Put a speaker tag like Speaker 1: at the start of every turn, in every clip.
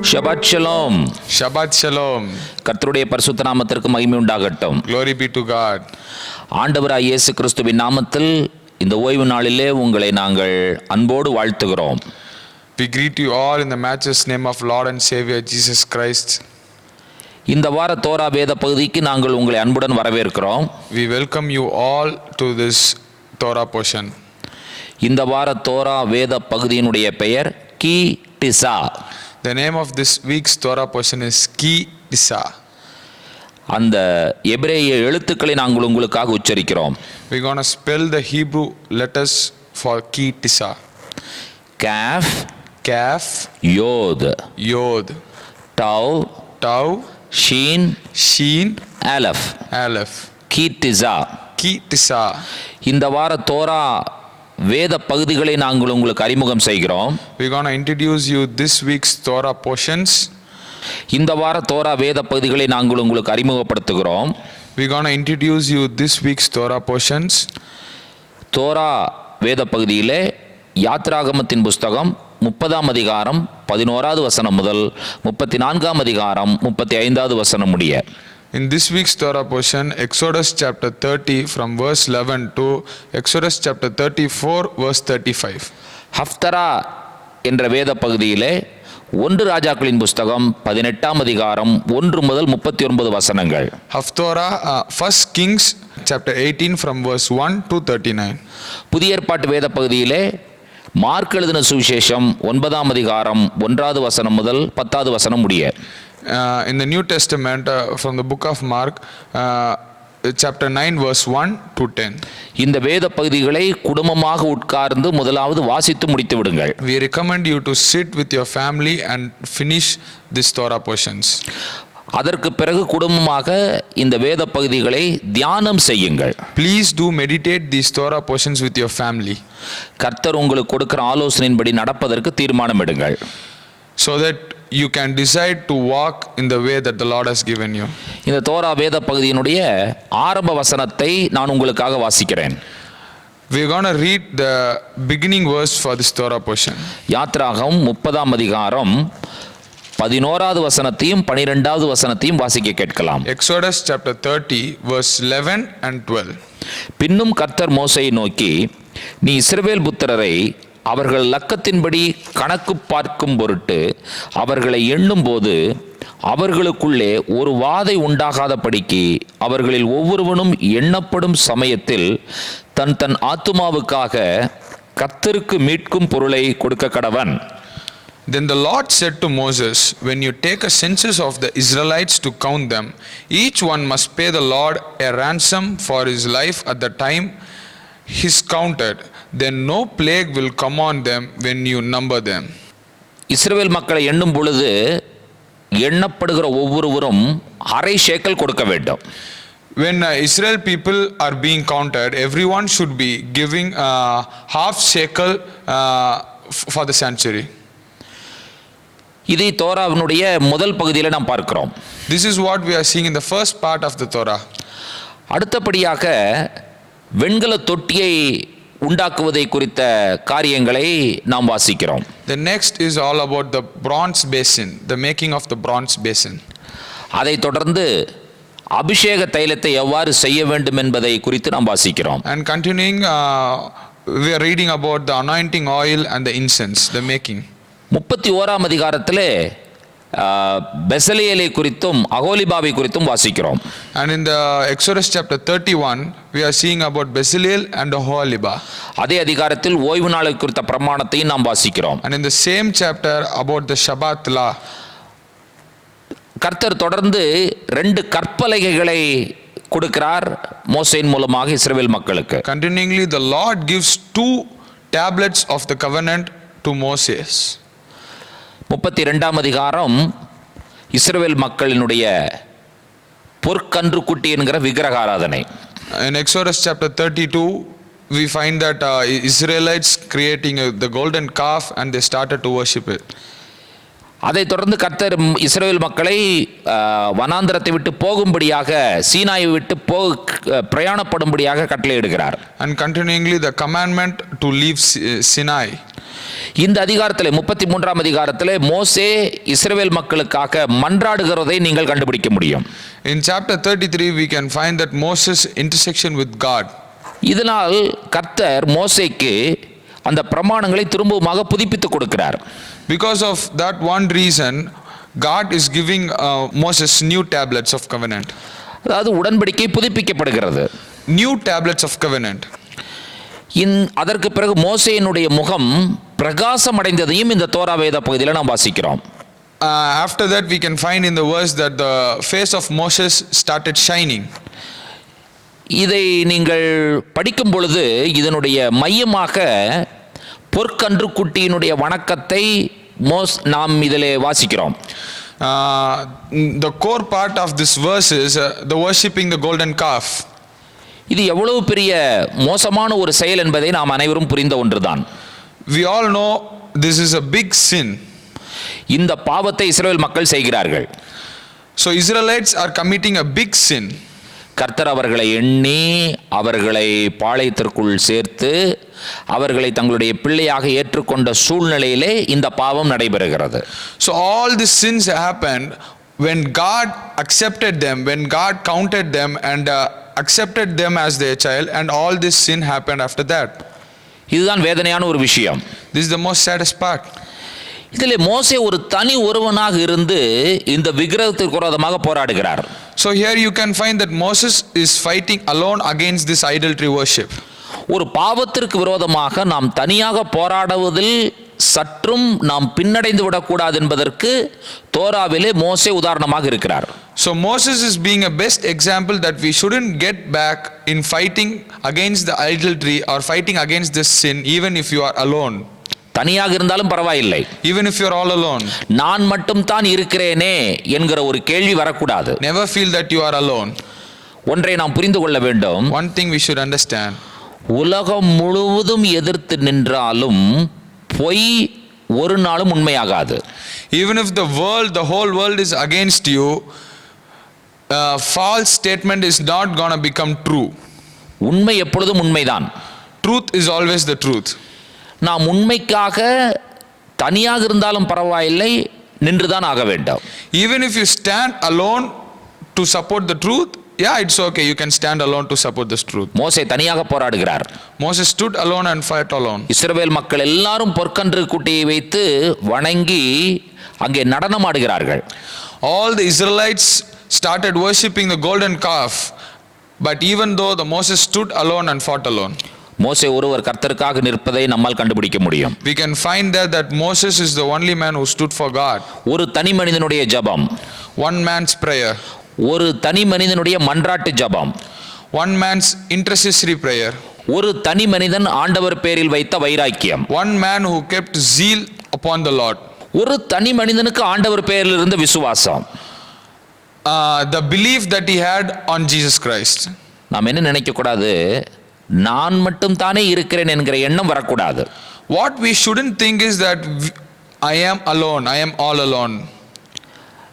Speaker 1: Shabbat Shalom.
Speaker 2: Shabbat Shalom.
Speaker 1: கர்த்தருடைய பரிசுத்த நாமத்திற்கு மகிமை உண்டாகட்டும்.
Speaker 2: Glory be to God.
Speaker 1: ஆண்டவராகிய இயேசு கிறிஸ்துவின் நாமத்தில் இந்த ஓய்வு நாளிலே உங்களை நாங்கள் அன்போடு வாழ்த்துகிறோம்.
Speaker 2: We greet you all in the matchless name of Lord and Savior Jesus Christ.
Speaker 1: இந்த வார தோரா வேத பகுதிக்கு நாங்கள் உங்களை அன்புடன் வரவேற்கிறோம்.
Speaker 2: We welcome you all to this Torah portion.
Speaker 1: இந்த வார தோரா வேத பகுதியினுடைய பெயர் கி டிசா.
Speaker 2: The name of this week's Torah portion is Ki Tisa.
Speaker 1: அந்த எபிரேய எழுத்துக்களை நாங்கள் உங்களுக்காக உச்சரிக்கிறோம்.
Speaker 2: We're going to spell the Hebrew letters for Ki Tisa.
Speaker 1: Kaf,
Speaker 2: Kaf,
Speaker 1: யோத்,
Speaker 2: Yod,
Speaker 1: டவ்,
Speaker 2: Tau,
Speaker 1: ஷீன்,
Speaker 2: Sheen,
Speaker 1: அலஃப்.
Speaker 2: Aleph.
Speaker 1: கி டிசா.
Speaker 2: Ki Tisa.
Speaker 1: இந்த வார தோரா வேத பகுதிகளை நாங்கள் உங்களுக்கு அறிமுகம் செய்கிறோம்.
Speaker 2: We're going to introduce you this week's Torah portions.
Speaker 1: இந்த வார தோரா வேத பகுதிகளை நாங்கள் உங்களுக்கு அறிமுகப்படுத்துகிறோம்.
Speaker 2: We're going to introduce you this week's Torah portions.
Speaker 1: Torah வேத பகுதியிலே யாத்ராகமத்தின் புஸ்தகம் 30ஆம் அதிகாரம் 11வது வசனம் முதல் 34ஆம் அதிகாரம் 35வது வசனம் முடிய.
Speaker 2: In this week's Torah portion, Exodus chapter 30 from verse 11 to Exodus chapter 34 verse 35.
Speaker 1: ஹப்தரா என்ற வேத பகுதியிலே 1 ராஜாக்களின் புஸ்தகம் 18ஆம் அதிகாரம் 1 முதல் 39 வசனங்கள்.
Speaker 2: Haftorah, 1 Kings chapter 18 from verse 1 to 39.
Speaker 1: புதிய ஏற்பாட்டு வேத பகுதியிலே மார்க் எழுதின சுவிசேஷம் 9ஆம் அதிகாரம் 1வது வசனம் முதல் 10வது வசனம் முடிய.
Speaker 2: In the New Testament from the book of Mark chapter 9 verse 1 to 10.
Speaker 1: இந்த வேத பகுதிகளை குடும்பமாக உட்கார்ந்து முதலாவது வாசித்து முடித்து விடுங்கள்.
Speaker 2: We recommend you to sit with your family and finish this Torah portions.
Speaker 1: அதற்கு பிறகு குடும்பமாக இந்த வேத பகுதிகளை தியானம் செய்யுங்கள்.
Speaker 2: Please do meditate these Torah portions with your family.
Speaker 1: கர்த்தர் உங்களுக்கு கொடுக்கிற ஆலோசனையின்படி நடப்பதற்கு தீர்மானம் எடுங்கள்.
Speaker 2: So that you can decide to walk in the way that the Lord has given you.
Speaker 1: இந்த தோரா வேத பகுதியினுடைய ஆரம்ப வசனத்தை நான் உங்களுக்காக வாசிக்கிறேன்.
Speaker 2: We're going to read the beginning verse for this Torah portion.
Speaker 1: யாத்ராகம் 30ஆம் அதிகாரம் 11வது வசனத்தையும் 12வது வசனத்தையும் வாசிக்க கேட்கலாம்.
Speaker 2: Exodus chapter 30 verse 11 and 12.
Speaker 1: பின்னும் கர்த்தர் மோசேயை நோக்கி, நீ இஸ்ரவேல் புத்திரரை அவர்கள் லக்கத்தின்படி கணக்கு பார்க்கும் பொருட்டு அவர்களை எண்ணும்போது அவர்களுக்குள்ளே ஒரு வாதை உண்டாகாதபடிக்கு அவர்களில் ஒவ்வொருவனும் எண்ணப்படும் சமயத்தில் தன் தன் ஆத்துமாவுக்காக கர்த்தருக்கு மீட்கும் பொருளை கொடுக்க கடவன்.
Speaker 2: Then the Lord said to Moses, when you take a census of the Israelites to count them, each one must pay the Lord a ransom for his life at the time he is counted. Then no plague will come on them when you number them.
Speaker 1: இஸ்ரவேல் மக்களை எண்ணும் பொழுது எண்ணப்படுகிற ஒவ்வொருவரும் அரை shekel கொடுக்க வேண்டும்.
Speaker 2: When Israel people are being counted, everyone should be giving half shekel for the sanctuary.
Speaker 1: இதை தோராவினுடைய முதல் பகுதியில் நாம் பார்க்கிறோம்.
Speaker 2: This is what we are seeing in the first part of the Torah.
Speaker 1: அடுத்தபடியாக வெண்கல தொட்டியை உண்டாக்குவதை குறித்த காரியங்களை நாம் வாசிக்கிறோம்.
Speaker 2: The next is all about the bronze basin, the making of the bronze basin.
Speaker 1: அதை தொடர்ந்து அபிஷேக தைலத்தை எவ்வாறு செய்ய வேண்டும் என்பதை குறித்து நாம் வாசிக்கிறோம்.
Speaker 2: And continuing, we are reading about the anointing oil and the incense, the making. 31ஆம்
Speaker 1: அதிகாரத்திலே பெசலியலை குறித்தும் அகோலிபாவை குறித்தும் வாசிக்கிறோம்.
Speaker 2: And in the Exodus chapter 31 we are seeing about Bezaleel and Oholiba.
Speaker 1: அதே அதிகாரத்தில் ஓய்வு நாளை குறித்த பிரமாணத்தையும் நாம் வாசிக்கிறோம்.
Speaker 2: And in the same chapter about the Shabbat law.
Speaker 1: கர்த்தர் தொடர்ந்து 2 கற்பலகைகளை கொடுக்கிறார் மோசேயின் மூலமாக இஸ்ரவேல் மக்களுக்கு.
Speaker 2: Continuingly the Lord gives 2 tablets of the covenant to Moses.
Speaker 1: 32ஆம் அதிகாரம் இஸ்ரவேல் மக்களினுடைய பொற்கன்று குட்டி என்கிற விக்கிரக ஆராதனை.
Speaker 2: In Exodus chapter 32 we find that Israelites creating the golden calf and they started to worship it.
Speaker 1: அதை தொடர்ந்து கர்த்தர் இஸ்ரவேல் மக்களை வனாந்தரத்தை விட்டு போகும்படியாக சீனாயை விட்டு பிரயாணப்படும்படியாக கட்டளையிடுகிறார்.
Speaker 2: And continuingly the commandment to leave Sinai.
Speaker 1: இந்த அதிகாரத்திலே 33ஆம் அதிகாரத்திலே மோசே இஸ்ரவேல் மக்களுக்காக மன்றாடுகிறதை நீங்கள் கண்டுபிடிக்க முடியும்.
Speaker 2: In chapter 33 we can find that Moses intersection with God.
Speaker 1: இதனால் கர்த்தர் மோசேக்கு அந்த பிரமாணங்களை திரும்பவுமாக புதுப்பித்து கொடுக்கிறார்.
Speaker 2: Because of that one reason God is giving Moses new tablets of covenant.
Speaker 1: அதாவது உடன்படிக்கை புதுப்பிக்கப்படுகிறது.
Speaker 2: New tablets of covenant.
Speaker 1: அதற்கு பிறகு மோசேயினுடைய முகம் பிரகாசம் அடைந்ததையும் இந்த தோரா வேத பகுதியில் நாம் வாசிக்கிறோம்.
Speaker 2: After that we can find in the verse that the face of Moses started shining.
Speaker 1: இதை நீங்கள் படிக்கும் பொழுது இதனுடைய மையமாக பொற்கன்று குட்டியினுடைய வணக்கத்தை நாம் இதிலே வாசிக்கிறோம்.
Speaker 2: The core part of this verse is the worshipping the golden calf.
Speaker 1: இது எவ்வளவு பெரிய மோசமான ஒரு செயல் என்பதை நாம் அனைவரும் புரிந்த ஒன்றுதான்.
Speaker 2: We all know this is a big sin.
Speaker 1: இந்த பாவத்தை இஸ்ரவேல் மக்கள் செய்கிறார்கள்.
Speaker 2: So Israelites are committing a big sin.
Speaker 1: கர்த்தர் அவர்களை எண்ணி அவர்களை பாளையத்திற்குள் சேர்த்து அவர்களை தங்களுடைய பிள்ளையாக ஏற்றுக்கொண்ட சூழ்நிலையிலே இந்த பாவம் நடைபெறுகிறது.
Speaker 2: So all these sins happened when God accepted them, when God counted them and accepted them as their child, and all this sin happened after that.
Speaker 1: இதுதான் வேதனையான ஒரு விஷயம்.
Speaker 2: This is the most saddest part.
Speaker 1: இதிலே மோசே ஒரு தனி ஒருவனாக இருந்து இந்த விக்கிரகத்திற்கு விரோதமாக போராடுகிறார்.
Speaker 2: So here you can find that Moses is fighting alone against this idolatry worship.
Speaker 1: ஒரு பாவத்திற்கு விரோதமாக நாம் தனியாக போராடுவதில் சற்றும் நாம் பின்னடைந்து விடக்கூடாது என்பதற்கு தோராவிலே மோசே உதாரணமாக இருக்கிறார்.
Speaker 2: So Moses is being a best example that we shouldn't get back in fighting against the idolatry or fighting against this sin even if you are alone.
Speaker 1: தனியாக இருந்தாலும் பரவாயில்லை.
Speaker 2: Even if you are all alone.
Speaker 1: நான் மட்டும் தான் இருக்கிறேனே என்கிற ஒரு கேள்வி வரக்கூடாது.
Speaker 2: Never feel that you are alone.
Speaker 1: ஒன்றை நாம் புரிந்து கொள்ள வேண்டும்.
Speaker 2: One thing we should understand.
Speaker 1: உலகம் முழுவதும் எதிர்த்து நின்றாலும் பொய் ஒரு நாளும் உண்மையாகாது.
Speaker 2: Even if the whole world is against you, false statement is not going to become true.
Speaker 1: உண்மை எப்பொழுதும் உண்மைதான்.
Speaker 2: Truth is always the truth.
Speaker 1: நாம் உண்மைக்காக தனியாக இருந்தாலும் பரவாயில்லை, நின்றுதான் ஆக வேண்டும்.
Speaker 2: Even if you stand alone to support the truth, yeah, it's okay, you can stand alone to support this truth.
Speaker 1: மோசே தனியாக போராடுகிறார்.
Speaker 2: Moses stood alone and fought alone.
Speaker 1: இஸ்ரவேல் மக்கள் எல்லாரும் பொற்கன்று குட்டியை வைத்து வணங்கி அங்கே நடனம் ஆடுகிறார்கள்.
Speaker 2: All the Israelites started worshipping the golden calf, but even though the Moses stood alone and fought alone.
Speaker 1: மோசே ஒருவர் கர்த்தருக்காக நிற்பதை நம்மால் கண்டுபிடிக்க முடியும்.
Speaker 2: We can find that Moses is the only man who stood for God.
Speaker 1: ஒரு தனி மனிதனுடைய ஜெபம்,
Speaker 2: one man's prayer,
Speaker 1: ஒரு தனி மனிதனுடைய மன்றாட்டு ஜெபம்,
Speaker 2: one man's intercessory prayer,
Speaker 1: ஒரு தனி மனிதன் ஆண்டவர் பேரில் வைத்த வைராக்கியம்,
Speaker 2: one man who kept zeal upon the Lord,
Speaker 1: ஒரு தனி மனிதனுக்கு ஆண்டவர் பேரில் இருந்த விசுவாசம்,
Speaker 2: the belief that he had on Jesus Christ.
Speaker 1: நாம் என்ன நினைக்க கூடாது, நான் மட்டும் தானே இருக்கிறேன் என்கிற எண்ணம் வரக்கூடாது.
Speaker 2: What we shouldn't think is that I am alone, I am all alone.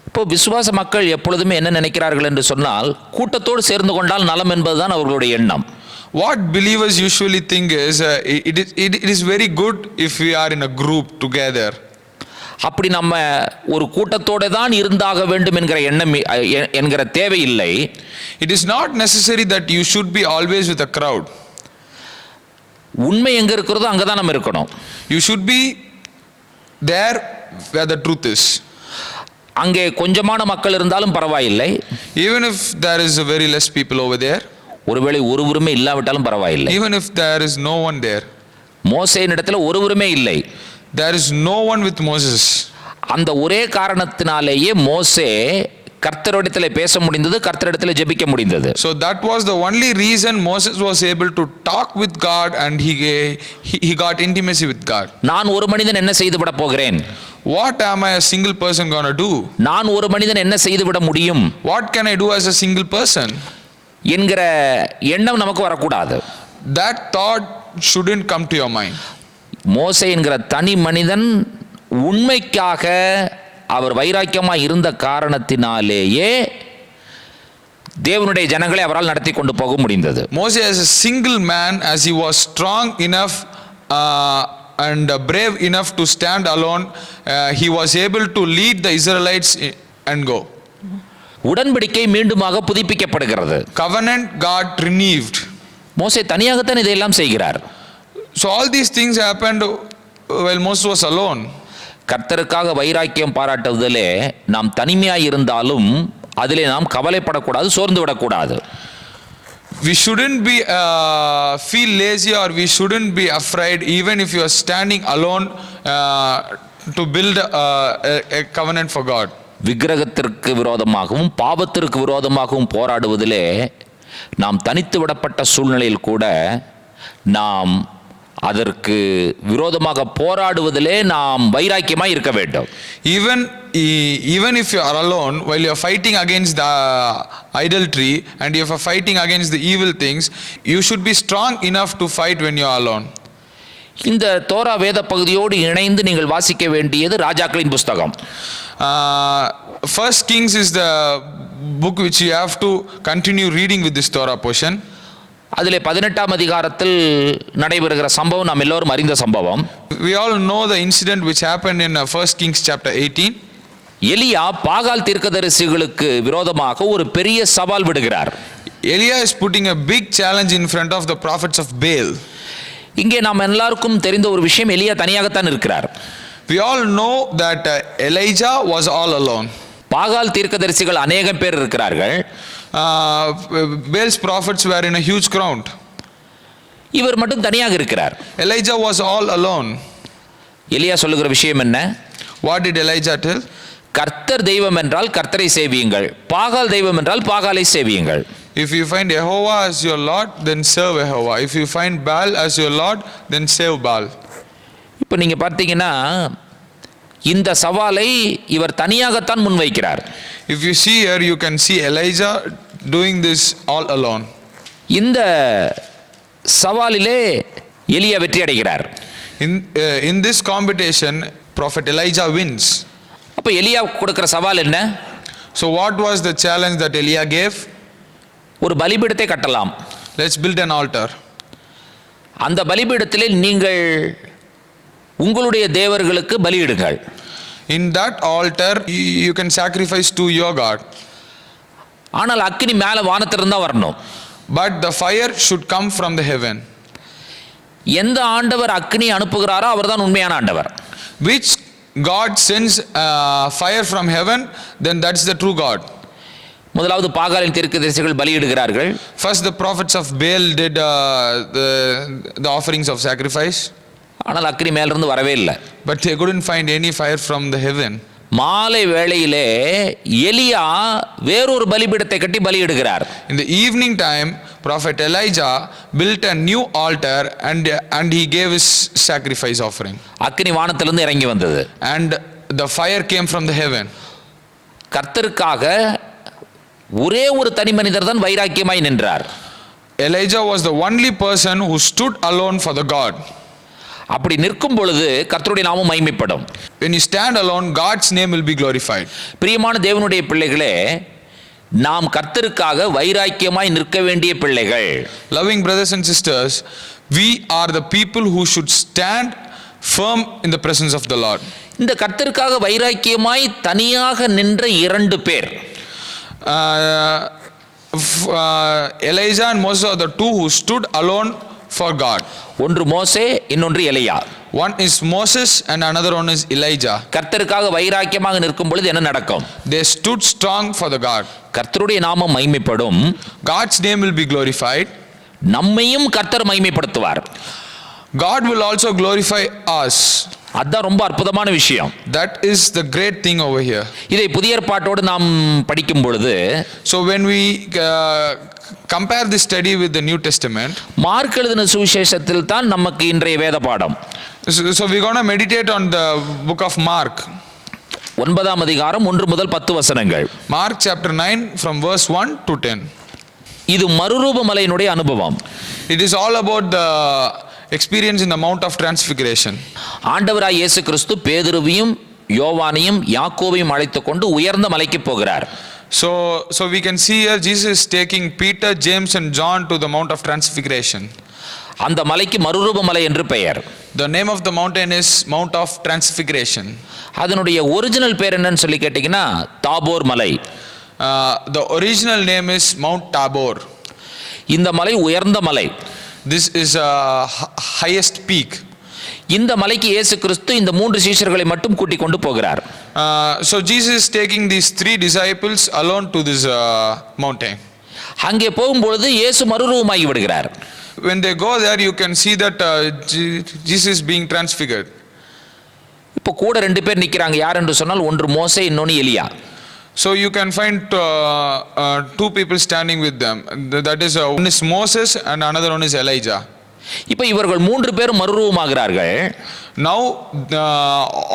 Speaker 1: இப்போ விசுவாச மக்கள் எப்பொழுதுமே என்ன நினைக்கிறார்கள் என்று சொன்னால், கூட்டத்தோடு சேர்ந்து கொண்டால் நலம் என்பதுதான் அவர்களுடைய எண்ணம்.
Speaker 2: What believers usually think is it is very good if we are in a group together.
Speaker 1: அப்படி நம்ம ஒரு கூட்டத்தோடு தான் இருந்தாக வேண்டும் என்கிற எண்ணம் என்கிற தேவை இல்லை.
Speaker 2: It is not necessary that you should be always with a crowd.
Speaker 1: உண்மை எங்க இருக்கிறதோ அங்கதான் நம்ம இருக்கணும்.
Speaker 2: You should be there where the truth is.
Speaker 1: அங்கே கொஞ்சமான மக்கள் இருந்தாலும் பரவாயில்லை.
Speaker 2: Even if there is a very less people over there.
Speaker 1: ஒருவேளை ஒருவருமே இல்லாவிட்டாலும் பரவாயில்லை.
Speaker 2: Even if there is no one there.
Speaker 1: மோசேயின் இடத்துல ஒருவருமே இல்லை.
Speaker 2: There is no one with Moses.
Speaker 1: அந்த ஒரே காரணத்தினாலேயே மோசே கர்த்தரிடத்தில் பேச முடிந்தது, கர்த்தரிடத்தில் ஜெபிக்க முடிந்தது.
Speaker 2: So that was the only reason Moses was able to talk with God and he got intimacy with God.
Speaker 1: நான் ஒரு மனிதன் என்ன செய்து விட போகிறேன்?
Speaker 2: What am I a single person going to do?
Speaker 1: நான் ஒரு மனிதன் என்ன செய்து விட முடியும்?
Speaker 2: What can I do as a single person?
Speaker 1: என்கிற எண்ணம் நமக்கு வரக்கூடாது.
Speaker 2: That thought shouldn't come to your mind.
Speaker 1: மோசே என்கிற தனி மனிதன் உண்மைக்காக அவர் வைராக்கியமாக இருந்த காரணத்தினாலேயே தேவனுடைய ஜனங்களை அவரால் நடத்தி கொண்டு போக முடிந்தது.
Speaker 2: Moses as a single man, as he was strong enough and brave enough to stand alone, he was able to lead the Israelites and go.
Speaker 1: உடன்படிக்கை மீண்டுமாக புதுப்பிக்கப்படுகிறது.
Speaker 2: Covenant got renewed.
Speaker 1: மோசே தனியாகத்தான் இதையெல்லாம் செய்கிறார்.
Speaker 2: So all these things happened while Moses was alone.
Speaker 1: கர்த்தருக்காக வைராக்கியம் பாராட்டுவதிலே நாம் தனிமையாய் இருந்தாலும் அதிலே நாம் கவலைப்படக்கூடாது, சோர்ந்து விடக்கூடாது.
Speaker 2: We shouldn't be feel lazy, or we shouldn't be afraid even if you are standing alone to build a covenant for God.
Speaker 1: விக்கிரகத்திற்கு விரோதமாகவும் பாவத்திற்கு விரோதமாகவும் போராடுவதிலே நாம் தனித்து விடப்பட்ட சூழ்நிலையில் கூட நாம் அதற்கு விரோதமாக போராடுவதிலே நாம் வைராக்கியமாய் இருக்க வேண்டும்.
Speaker 2: Even if you are alone while you are fighting against the idolatry and if you are fighting against the evil things, you should be strong enough to fight when you are alone.
Speaker 1: இந்த Torah வேத பகுதியோடு இணைந்து நீங்கள் வாசிக்க வேண்டியது ராஜாக்களின் புஸ்தகம்.
Speaker 2: First Kings is the book which you have to continue reading with this Torah portion.
Speaker 1: அதிலே 18ஆம் அதிகாரத்தில் நடைபெறுகிற சம்பவம் நாம் எல்லோரும் அறிந்த சம்பவம்.
Speaker 2: We all know the incident which happened in 1 Kings chapter 18.
Speaker 1: எலியா பாகால் தீர்க்கதரிசிகளுக்கு விரோதமாக ஒரு பெரிய சவால் விடுகிறார்.
Speaker 2: Elia is putting a big challenge in front of the prophets of Baal.
Speaker 1: இங்கே நாம் எல்லாருக்கும் தெரிந்த ஒரு விஷயம், எலியா தனியாகத்தான் இருக்கிறார்.
Speaker 2: We all know that Elijah was all alone.
Speaker 1: பாகால் தீர்க்கதரிசிகள் அநேகம் பேர் இருக்கிறார்கள்.
Speaker 2: Baal's prophets were in a huge crowd.
Speaker 1: இவர் மட்டும் தனியாக இருக்கிறார்.
Speaker 2: Elijah was all alone.
Speaker 1: எலியா சொல்லுகிற விஷயம் என்ன?
Speaker 2: What did Elijah tell?
Speaker 1: கர்த்தர் தெய்வம் என்றால் கர்த்தரை சேவியுங்கள், பாகால் தெய்வம் என்றால் பாகாலை சேவியுங்கள்.
Speaker 2: If you find Jehovah as your Lord, then serve Jehovah. If you find Baal as your Lord, then serve Baal.
Speaker 1: இப்போ நீங்க பார்த்தீங்கன்னா இந்த சவாலை இவர் தனியாகத்தான் முன்வைக்கிறார்.
Speaker 2: If you see here, you can see Elijah doing this all alone.
Speaker 1: இந்த சவாலிலே எலியா வெற்றி அடைகிறார்.
Speaker 2: In this competition, prophet Elijah wins.
Speaker 1: அப்ப எலியா கொடுக்கிற சவால் என்ன?
Speaker 2: So what was the challenge that Elia gave?
Speaker 1: ஒரு பலிபீடத்தை கட்டலாம்.
Speaker 2: Let's build an altar.
Speaker 1: அந்த பலிபீடத்திலே நீங்கள் உங்களுடைய தேவர்களுக்கு பலியிடுங்கள்.
Speaker 2: In that altar you can sacrifice to your God.
Speaker 1: ஆனால் அக்கினி மேலே வானத்திலிருந்து தான் வரணும்.
Speaker 2: But the fire should come from the heaven.
Speaker 1: எந்த ஆண்டவர் அக்கினி அனுப்புகிறாரோ அவர்தான் உண்மையான ஆண்டவர்.
Speaker 2: Which God sends fire from heaven, then that's the true God.
Speaker 1: முதலாவது பாகாலின் தீர்க்கதரிசிகள் பலியிடுகிறார்கள்.
Speaker 2: First the prophets of Baal did the offerings of sacrifice.
Speaker 1: ஆனால் அக்கினி மேலிருந்து வரவே இல்லை.
Speaker 2: But they couldn't find any fire from the heaven.
Speaker 1: மாலை வேளையிலே எலியா வேறொரு பலிபீடத்தை கட்டி பலியிடுகிறார்.
Speaker 2: In the evening time, prophet Elijah built a new altar and he gave his sacrifice offering.
Speaker 1: அக்கினி வானத்திலிருந்து இறங்கி வந்தது.
Speaker 2: And the fire came from the heaven.
Speaker 1: கர்த்தருக்காக ஒரே ஒரு தனி மனிதர் தான் வைராக்கியமாய் நின்றார்.
Speaker 2: Elijah was the only person who stood alone for the God.
Speaker 1: அப்படி நிற்கும் பொழுது கர்த்தருடைய நாமம் மகிமைப்படும்.
Speaker 2: When you stand alone, God's name will be glorified.
Speaker 1: பிரியமான தேவனுடைய பிள்ளைகளே, நாம் கர்த்தருக்காக வைராக்கியமாய் நிற்க வேண்டிய பிள்ளைகள்.
Speaker 2: Loving brothers and sisters, we are the people who should stand firm in the presence of the Lord.
Speaker 1: இந்த கர்த்தருக்காக வைராக்கியமாய் தனியாக நின்ற இரண்டு பேர்.
Speaker 2: Elijah and Moses are the two who stood alone for God.
Speaker 1: ஒன்று மோசே, இன்னொன்று எலியா.
Speaker 2: One is Moses and another one is Elijah.
Speaker 1: கர்த்தருக்காக வைராக்கியமாக நிற்கும் பொழுது என்ன நடக்கும்?
Speaker 2: They stood strong for the God.
Speaker 1: கர்த்தருடைய நாமம் மகிமைப்படும்.
Speaker 2: God's name will be glorified.
Speaker 1: நம்மையும் கர்த்தர் மகிமைப்படுத்துவார்.
Speaker 2: God will also glorify us.
Speaker 1: அதுதான் ரொம்ப அற்புதமான விஷயம்.
Speaker 2: That is the great thing over here.
Speaker 1: இதை புதிய ஏற்பாட்டோடு நாம் படிக்கும் பொழுது,
Speaker 2: so when we compare this study with the New Testament,
Speaker 1: mark எழுதின சுவிசேஷத்தில் தான் நமக்கு இன்றைய வேத பாடம்.
Speaker 2: So we're going to meditate on the book of Mark.
Speaker 1: 9ஆம் அதிகாரம் 1 முதல் 10 வசனங்கள்.
Speaker 2: Mark chapter 9 from verse 1 to 10.
Speaker 1: இது மறுரூப மலையினுடைய அனுபவம்.
Speaker 2: It is all about the experience in the Mount of Transfiguration.
Speaker 1: ஆண்டவராய் இயேசு கிறிஸ்து பேதுருவையும் யோவானையும் யாக்கோபையும் அழைத்துக் கொண்டு உயர்ந்த மலைக்கு போகிறார்.
Speaker 2: So we can see here Jesus is taking Peter, James and John to the Mount of Transfiguration.
Speaker 1: அந்த மலைக்கு மறுரூப மலை என்று பெயர்.
Speaker 2: The name of the mountain is Mount of Transfiguration.
Speaker 1: அதனுடைய ஒரிஜினல் பேர் என்னன்னு சொல்லி கேட்டீங்கன்னா தாபோர் மலை.
Speaker 2: The original name is Mount Tabor.
Speaker 1: இந்த மலை உயர்ந்த மலை.
Speaker 2: This is a highest peak.
Speaker 1: இந்த மலைக்கு இயேசு கிறிஸ்து இந்த 3 சீஷர்களை மட்டும் கூட்டிக் கொண்டு போகிறார்.
Speaker 2: So Jesus is taking these 3 disciples alone to this mountain.
Speaker 1: அங்கே போகும்பொழுது இயேசு மறுரூபமாகி விடுகிறார்.
Speaker 2: When they go there, you can see that Jesus being transfigured.
Speaker 1: இப்போ கூட 2 பேர் நிற்கிறாங்க. யார் என்று சொன்னால் ஒன்று மோசே, இன்னொன்று எலியா.
Speaker 2: So you can find 2 people standing with them. That is one is Moses and another one is Elijah.
Speaker 1: இப்போ இவர்கள் 3 பேரும் மறுரூபமாகிறார்கள்.
Speaker 2: Now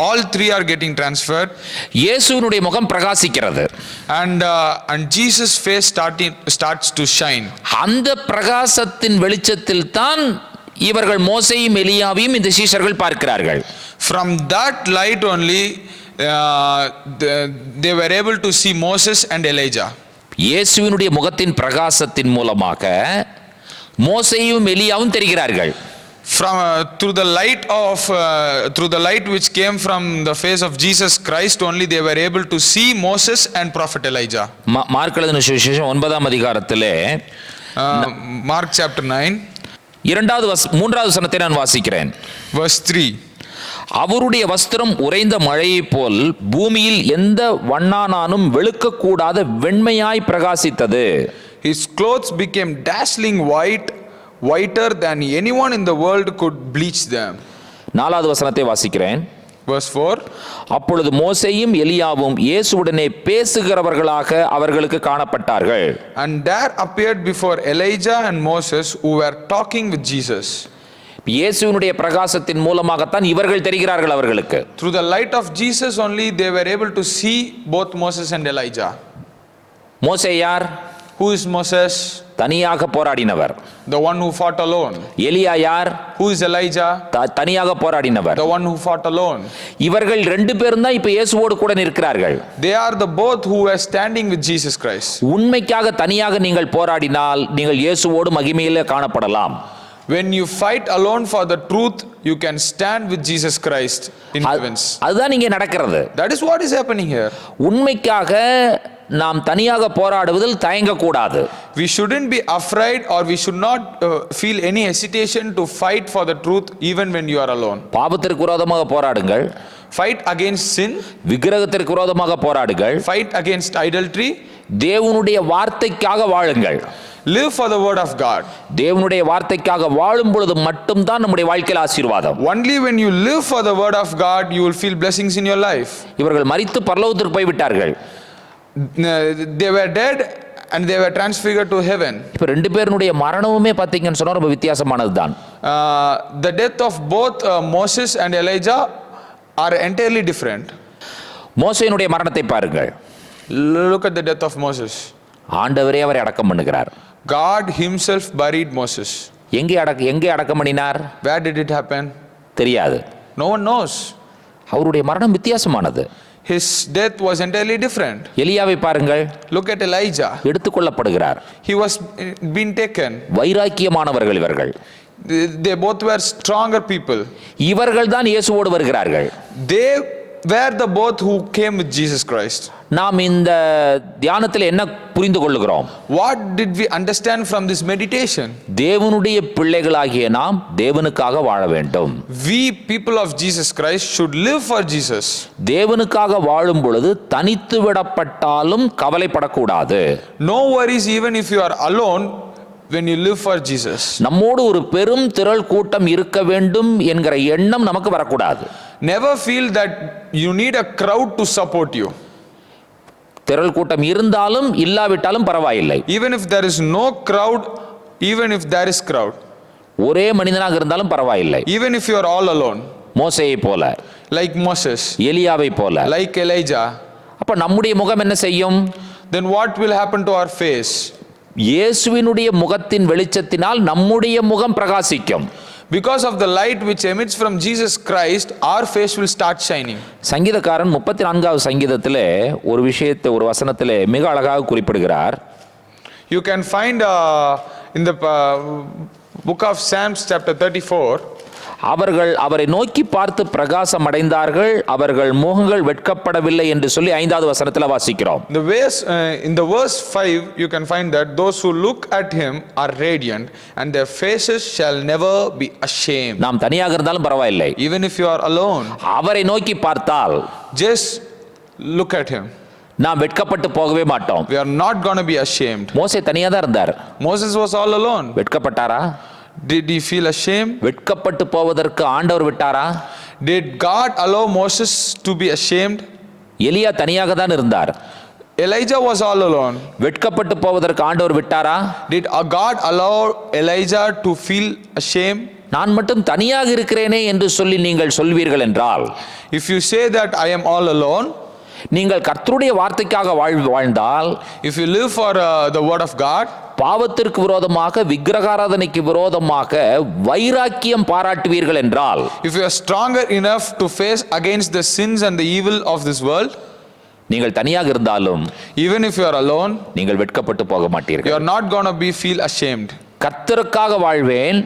Speaker 2: all 3 are getting transferred.
Speaker 1: இயேசுவினுடைய முகம் பிரகாசிக்கிறது.
Speaker 2: And Jesus' face starts to shine.
Speaker 1: அந்த பிரகாசத்தின் வெளிச்சத்தில் தான் இவர்கள் மோசேயும் எலியாவையும் இந்த சீஷர்கள் பார்க்கிறார்கள்.
Speaker 2: From that light only they were able to see Moses and Elijah.
Speaker 1: இயேசுவினுடைய முகத்தின் பிரகாசத்தின் மூலமாக மோசேயும் எலியாவும் தெரிகிறார்கள்.
Speaker 2: From through the light which came from the face of Jesus Christ only they were able to see Moses and prophet Elijah.
Speaker 1: Mark எழுதின சுவிசேஷம் 9ஆம் அதிகாரத்திலே
Speaker 2: Mark chapter 9
Speaker 1: 3வது வசனத்தை நான் வாசிக்கிறேன்.
Speaker 2: verse 3.
Speaker 1: அவருடைய வஸ்திரம் உறைந்த மழையைப் போல் பூமியில் எந்த வண்ணானானும் வெளுக்கக்கூடாத வெண்மையாய் பிரகாசித்தது.
Speaker 2: His clothes became dazzling white, whiter than anyone in the world could bleach them.
Speaker 1: 4வது வசனத்தை வாசிக்கிறேன்.
Speaker 2: verse 4.
Speaker 1: அப்பொழுது மோசேயும் எலியாவும் இயேசுவுடனே பேசுகிறவர்களாக அவர்களுக்கு காணப்பட்டார்கள்.
Speaker 2: And there appeared before Elijah and Moses who were talking with Jesus.
Speaker 1: இயேசுவினுடைய பிரகாசத்தின் மூலமாகத்தான் இவர்கள் தெரிகிறார்கள் அவர்களுக்கு.
Speaker 2: Through the light of Jesus only they were able to see both Moses and Elijah.
Speaker 1: மோசே யார்?
Speaker 2: Who is Moses?
Speaker 1: தனியாக போராடினவர்.
Speaker 2: The one who fought alone.
Speaker 1: எலியா யார்?
Speaker 2: Who is Elijah?
Speaker 1: தனியாக போராடினவர்.
Speaker 2: The one who fought alone.
Speaker 1: இவர்கள் 2 பேரும் தான் இப்ப இயேசுவோடு கூட நிற்கிறார்கள்.
Speaker 2: They are the both who were standing with Jesus Christ.
Speaker 1: உண்மைக்காக தனியாக நீங்கள் போராடினால் நீங்கள் இயேசுவோடு மகிமையிலே காணப்படலாம்.
Speaker 2: When you fight alone for the truth, you can stand with Jesus Christ in heavens.
Speaker 1: அதுதான் இங்கே நடக்கிறது.
Speaker 2: That is what is happening here.
Speaker 1: உண்மைக்காக நாம் தனியாக போராடுவதில் தயங்கக்கூடாது.
Speaker 2: We shouldn't be afraid or we should not feel any hesitation to fight for the truth even when you are alone.
Speaker 1: பாவத்திற்கு விரோதமாக போராடுங்கள்.
Speaker 2: Fight against sin.
Speaker 1: விக்கிரகத்திற்கு விரோதமாக போராடுங்கள்.
Speaker 2: Fight against idolatry.
Speaker 1: தேவனுடைய வார்த்தைக்காக வாழுங்கள்.
Speaker 2: Live for the word of God.
Speaker 1: தேவனுடைய வார்த்தைக்காக வாழும் பொழுது மட்டும்தான் நம்முடைய வாழ்க்கையில் ஆசீர்வாதம்.
Speaker 2: Only when you live for the word of God you will feel blessings in your life.
Speaker 1: இவர்கள் மரித்து பரலோகத்திற்கு போய் விட்டார்கள்.
Speaker 2: They were dead and they were transfigured to heaven.
Speaker 1: இப்ப 2 பேருடைய மரணமுமே பாத்தீங்கன்னு சொன்னா ரொம்ப வித்தியாசமானதுதான்.
Speaker 2: The death of both Moses and Elijah are entirely different.
Speaker 1: மோசேயினுடைய மரணத்தை பாருங்கள்.
Speaker 2: Look at the death of Moses.
Speaker 1: ஆண்டவரே அவரை அடக்கம் பண்ணுகிறார்.
Speaker 2: God himself buried Moses.
Speaker 1: எங்கே அடக்கம் பண்ணினார்?
Speaker 2: Where did it happen?
Speaker 1: தெரியாது.
Speaker 2: No one knows.
Speaker 1: அவருடைய மரணம் வித்தியாசமானது.
Speaker 2: His death was entirely different.
Speaker 1: எலியாவை பாருங்கள்.
Speaker 2: Look at Elijah.
Speaker 1: எடுத்துக்கொள்ளப்படுகிறார்.
Speaker 2: He was being taken.
Speaker 1: வைராக்கியமானவர்கள் இவர்கள்.
Speaker 2: They both were stronger people.
Speaker 1: இவர்கள் தான் இயேசுவோடு வருகிறார்கள்.
Speaker 2: They were the both who came with Jesus Christ.
Speaker 1: நாம் இந்த தியானத்தில் என்ன புரிந்து கொள்ளுகிறோம்?
Speaker 2: What did we understand from this meditation?
Speaker 1: தேவனுடைய பிள்ளைகளாகிய நாம் தேவனுக்காக வாழ வேண்டும்.
Speaker 2: We people of Jesus Christ should live for Jesus.
Speaker 1: தேவனுக்காக வாழும் பொழுது தனித்து விடப்பட்டாலும் கவலைப்படக்கூடாது.
Speaker 2: No worries even if you are alone when you live for Jesus.
Speaker 1: நம்மோடு ஒரு பெரும் திரள் கூட்டம் இருக்க வேண்டும் என்கிற எண்ணம் நமக்கு வரக்கூடாது.
Speaker 2: Never feel that you need a crowd to support you.
Speaker 1: திரள் கூட்டம் இருந்தாலும் இல்லாவிட்டாலும் பரவாயில்லை.
Speaker 2: Even if there is no crowd, even if there is crowd.
Speaker 1: ஒரே மனிதனாக இருந்தாலும் பரவாயில்லை.
Speaker 2: Even if you are all alone.
Speaker 1: மோசேயை போல.
Speaker 2: Like Moses.
Speaker 1: எலியாவை போல.
Speaker 2: Like Elijah.
Speaker 1: அப்ப நம்முடைய முகம் என்ன செய்யும்?
Speaker 2: Then what will happen to our face?
Speaker 1: இயேசுவினுடைய முகத்தின் வெளிச்சத்தினால் நம்முடைய முகம் பிரகாசிக்கும்.
Speaker 2: Because of the light which emits from Jesus Christ, our face will start shining.
Speaker 1: சங்கீதக்காரன் 34வது சங்கீதத்திலே ஒரு விஷயத்தை ஒரு வசனத்திலே மிக அழகாக குறிப்பிடுகிறார்.
Speaker 2: You can find in the book of Psalms chapter 34,
Speaker 1: அவர்கள் அவரை நோக்கி பார்த்து பிரகாசம் அடைந்தார்கள், அவர்கள் முகங்கள் வெட்கப்படவில்லை என்று சொல்லி 5வது வசனத்துல வாசிக்கிறோம்.
Speaker 2: in the verse 5 you can find that those who look at him are radiant and their faces shall never be ashamed.
Speaker 1: நாம் தனியாக இருந்தாலும் பரவாயில்லை,
Speaker 2: Even if you are alone,
Speaker 1: அவரை நோக்கி பார்த்தால்
Speaker 2: just look at him.
Speaker 1: நாம் வெட்கப்பட்டு போகவே மாட்டோம்.
Speaker 2: We are not going to be ashamed.
Speaker 1: மோசே தனியா தான் இருந்தார்.
Speaker 2: Moses was all alone.
Speaker 1: வெட்கப்பட்டாரா?
Speaker 2: Did he feel ashamed?
Speaker 1: வெட்கப்பட்டு போவதற்கு ஆண்டவர் விட்டாரா?
Speaker 2: Did God allow Moses to be ashamed?
Speaker 1: எலியா தனியாக தான் இருந்தார்.
Speaker 2: Elijah was all alone.
Speaker 1: வெட்கப்பட்டு போவதற்கு ஆண்டவர் விட்டாரா?
Speaker 2: Did God allow Elijah to feel ashamed?
Speaker 1: நான் மட்டும் தனியாக இருக்கிறேனே என்று சொல்லி நீங்கள் சொல்வீர்கள் என்றால்,
Speaker 2: If you say that I am all alone,
Speaker 1: நீங்கள் கர்த்தருடைய வார்த்தைக்காக வாழ்ந்தால்,
Speaker 2: if you live for the word of God,
Speaker 1: பாவத்திற்கு விரோதமாக விக்கிரகாராதனைக்கு விரோதமாக வைராக்கியம் பாராட்டுவீர்கள் என்றால்,
Speaker 2: if you are stronger enough to face against the sins and the evil of this world,
Speaker 1: நீங்கள் தனியாக இருந்தாலும்
Speaker 2: even if you are alone,
Speaker 1: நீங்கள் வெட்கப்பட்டு போக
Speaker 2: you
Speaker 1: மாட்டீர்கள்.
Speaker 2: are not going to be feel ashamed.
Speaker 1: கர்த்தருக்காக வாழ்வேன்,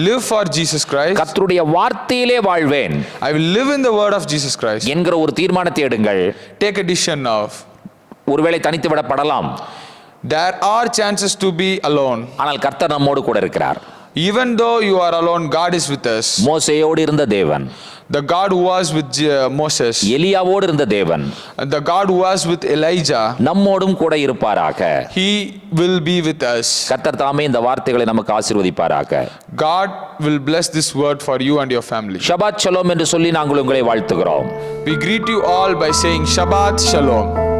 Speaker 2: Live for Jesus Christ.
Speaker 1: கர்த்தருடைய வார்த்தையிலே வாழ்வேன்
Speaker 2: I will live in the word of Jesus Christ.
Speaker 1: என்கிற ஒரு தீர்மானத்தை எடுங்கள்.
Speaker 2: Take a decision now.
Speaker 1: ஒருவேளை தனித்து விடப்படலாம்,
Speaker 2: There are chances to be alone.
Speaker 1: ஆனால் கர்த்தர் நம்மோடு கூட இருக்கிறார்.
Speaker 2: Even though you are alone, God is with us.
Speaker 1: மோசேயோடு இருந்த தேவன்,
Speaker 2: The God who was with Moses,
Speaker 1: எலியாவோடு இருந்த தேவன்,
Speaker 2: and the God who was with Elijah,
Speaker 1: நம்மோடும் கூட இருப்பாராக.
Speaker 2: He will be with us.
Speaker 1: கர்த்தர் தாமே இந்த வார்த்தைகளை நமக்கு ஆசீர்வதிப்பாராக.
Speaker 2: God will bless this word for you and your family.
Speaker 1: Shabbat shalom என்று சொல்லி நாங்கள் உங்களை வாழ்த்துகிறோம்.
Speaker 2: We greet you all by saying Shabbat Shalom.